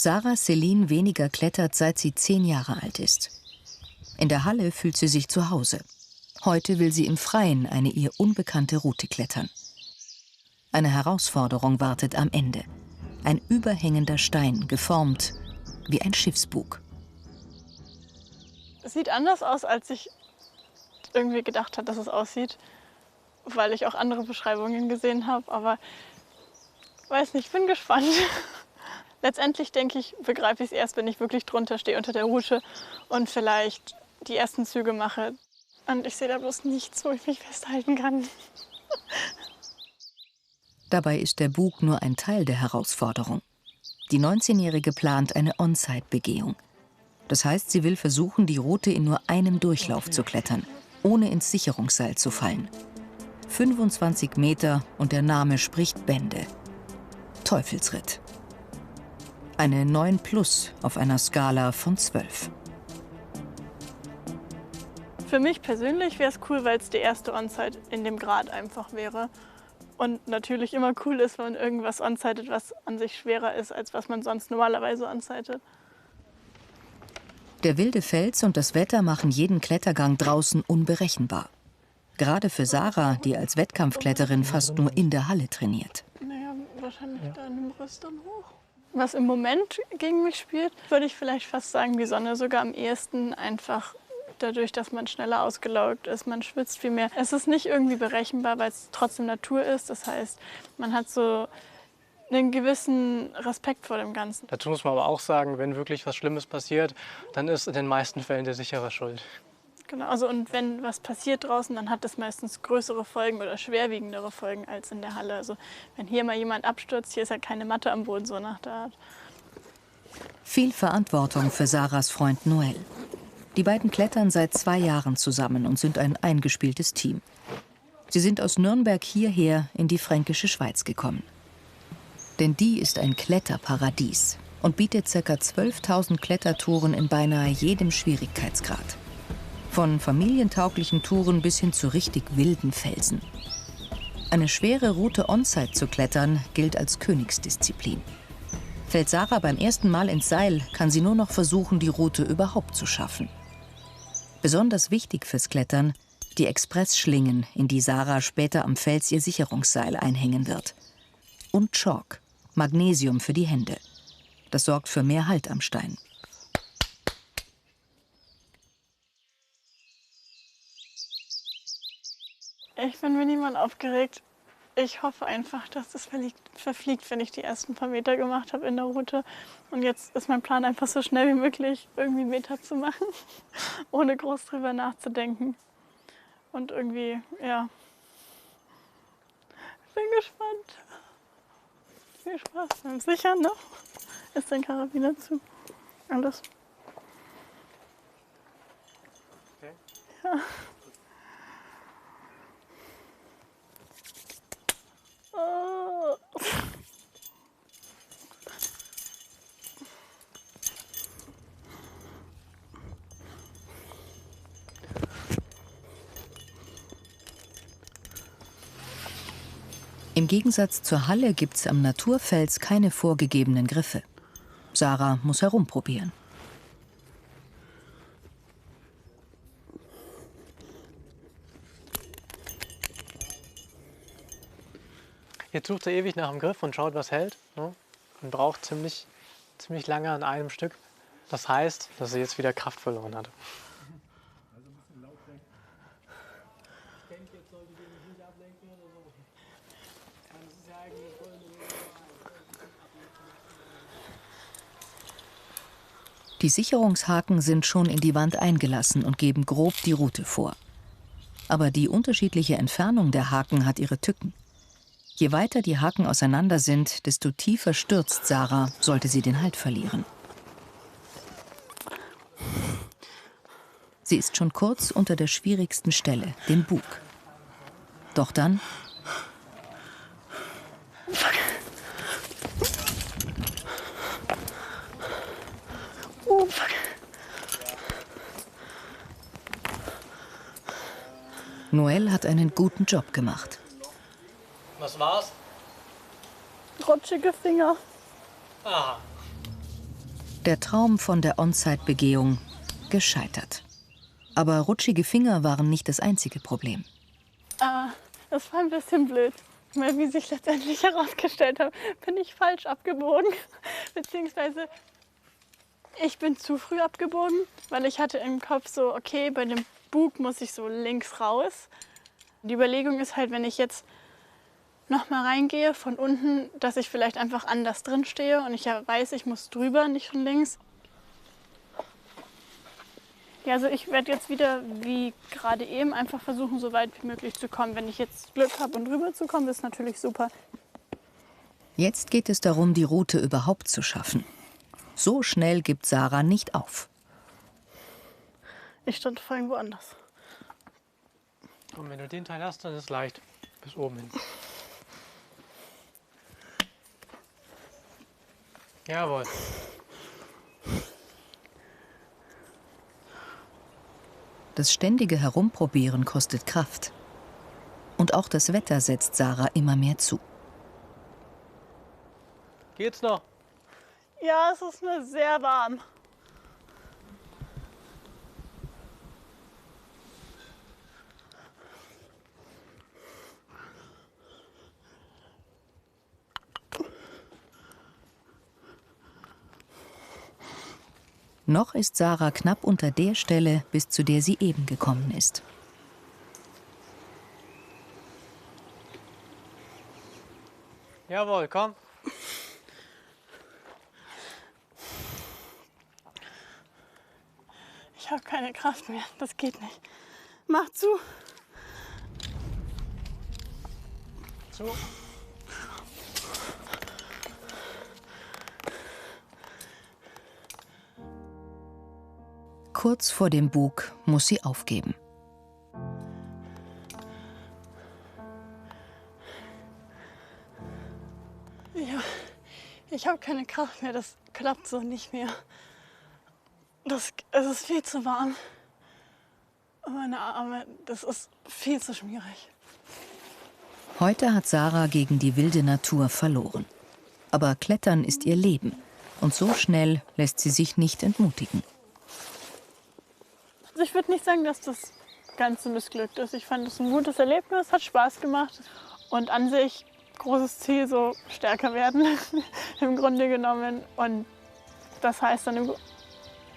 Sarah Celine Weniger klettert, seit sie 10 Jahre alt ist. In der Halle fühlt sie sich zu Hause. Heute will sie im Freien eine ihr unbekannte Route klettern. Eine Herausforderung wartet am Ende. Ein überhängender Stein, geformt wie ein Schiffsbug. Es sieht anders aus, als ich irgendwie gedacht habe, dass es aussieht, weil ich auch andere Beschreibungen gesehen habe. Aber weiß nicht, ich bin gespannt. Letztendlich denke ich, begreife ich es erst, wenn ich wirklich drunter stehe unter der Route und vielleicht die ersten Züge mache. Und ich sehe da bloß nichts, wo ich mich festhalten kann. Dabei ist der Bug nur ein Teil der Herausforderung. Die 19-Jährige plant eine On-Site-Begehung. Das heißt, sie will versuchen, die Route in nur einem Durchlauf zu klettern, ohne ins Sicherungsseil zu fallen. 25 Meter und der Name spricht Bände. Teufelsritt. Eine 9+ auf einer Skala von 12. Für mich persönlich wäre es cool, weil es die erste On-Site in dem Grad einfach wäre. Und natürlich immer cool ist, wenn man irgendwas on-sitet, was an sich schwerer ist, als was man sonst normalerweise on-sitet. Der wilde Fels und das Wetter machen jeden Klettergang draußen unberechenbar. Gerade für Sarah, die als Wettkampfkletterin fast nur in der Halle trainiert. Naja, wahrscheinlich da in dem Riss dann hoch. Was im Moment gegen mich spielt, würde ich vielleicht fast sagen, die Sonne sogar am ehesten, einfach dadurch, dass man schneller ausgelaugt ist, man schwitzt viel mehr. Es ist nicht irgendwie berechenbar, weil es trotzdem Natur ist. Das heißt, man hat so einen gewissen Respekt vor dem Ganzen. Dazu muss man aber auch sagen, wenn wirklich was Schlimmes passiert, dann ist in den meisten Fällen der Sichere schuld. Genau, also und wenn was passiert draußen, dann hat das meistens größere Folgen oder schwerwiegendere Folgen als in der Halle. Also wenn hier mal jemand abstürzt, hier ist ja keine Matte am Boden, so nach der Art. Viel Verantwortung für Sarahs Freund Noel. Die beiden klettern seit 2 Jahren zusammen und sind ein eingespieltes Team. Sie sind aus Nürnberg hierher in die fränkische Schweiz gekommen. Denn die ist ein Kletterparadies und bietet ca. 12.000 Klettertouren in beinahe jedem Schwierigkeitsgrad. Von familientauglichen Touren bis hin zu richtig wilden Felsen. Eine schwere Route on-site zu klettern gilt als Königsdisziplin. Fällt Sarah beim ersten Mal ins Seil, kann sie nur noch versuchen, die Route überhaupt zu schaffen. Besonders wichtig fürs Klettern, die Expressschlingen, in die Sarah später am Fels ihr Sicherungsseil einhängen wird. Und Chalk, Magnesium für die Hände. Das sorgt für mehr Halt am Stein. Ich bin minimal aufgeregt. Ich hoffe einfach, dass das verfliegt, wenn ich die ersten paar Meter gemacht habe in der Route. Und jetzt ist mein Plan, einfach so schnell wie möglich irgendwie Meter zu machen, ohne groß drüber nachzudenken. Und irgendwie, ja, ich bin gespannt. Viel Spaß beim Sichern, ne? Ist dein Karabiner zu? Alles. Okay. Ja. Oh. Im Gegensatz zur Halle gibt's am Naturfels keine vorgegebenen Griffe. Sarah muss herumprobieren. Jetzt sucht er ewig nach dem Griff und schaut, was hält. Ne? Und braucht ziemlich lange an einem Stück. Das heißt, dass er jetzt wieder Kraft verloren hat. Die Sicherungshaken sind schon in die Wand eingelassen und geben grob die Route vor. Aber die unterschiedliche Entfernung der Haken hat ihre Tücken. Je weiter die Haken auseinander sind, desto tiefer stürzt Sarah, sollte sie den Halt verlieren. Sie ist schon kurz unter der schwierigsten Stelle, dem Bug. Doch dann... Oh, fuck. Noel hat einen guten Job gemacht. Was war's? Rutschige Finger. Aha. Der Traum von der On-Site-Begehung gescheitert. Aber rutschige Finger waren nicht das einzige Problem. Das war ein bisschen blöd. Weil, wie sich letztendlich herausgestellt hat, bin ich falsch abgebogen. Beziehungsweise ich bin zu früh abgebogen, weil ich hatte im Kopf so, okay, bei dem Bug muss ich so links raus. Die Überlegung ist halt, wenn ich jetzt noch mal reingehe von unten, dass ich vielleicht einfach anders drin stehe und ich ja weiß, ich muss drüber, nicht von links. Ja, also ich werde jetzt wieder, wie gerade eben, einfach versuchen, so weit wie möglich zu kommen. Wenn ich jetzt Glück habe und rüber zu kommen, ist natürlich super. Jetzt geht es darum, die Route überhaupt zu schaffen. So schnell gibt Sarah nicht auf. Ich stand vorhin woanders. Und wenn du den Teil hast, dann ist es leicht. Bis oben hin. Jawohl. Das ständige Herumprobieren kostet Kraft. Und auch das Wetter setzt Sarah immer mehr zu. Geht's noch? Ja, es ist mir sehr warm. Noch ist Sarah knapp unter der Stelle, bis zu der sie eben gekommen ist. Jawohl, komm. Ich habe keine Kraft mehr. Das geht nicht. Mach zu. Zu. Kurz vor dem Bug muss sie aufgeben. Ja, ich habe keine Kraft mehr. Das klappt so nicht mehr. Es ist viel zu warm. Und meine Arme, das ist viel zu schmierig. Heute hat Sarah gegen die wilde Natur verloren. Aber Klettern ist ihr Leben. Und so schnell lässt sie sich nicht entmutigen. Also ich würde nicht sagen, dass das Ganze missglückt ist. Ich fand es ein gutes Erlebnis, hat Spaß gemacht. Und an sich, großes Ziel, so stärker werden, im Grunde genommen. Und das heißt dann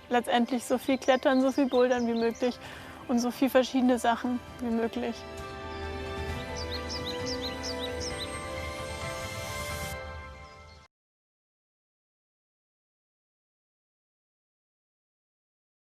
letztendlich so viel klettern, so viel bouldern wie möglich und so viel verschiedene Sachen wie möglich.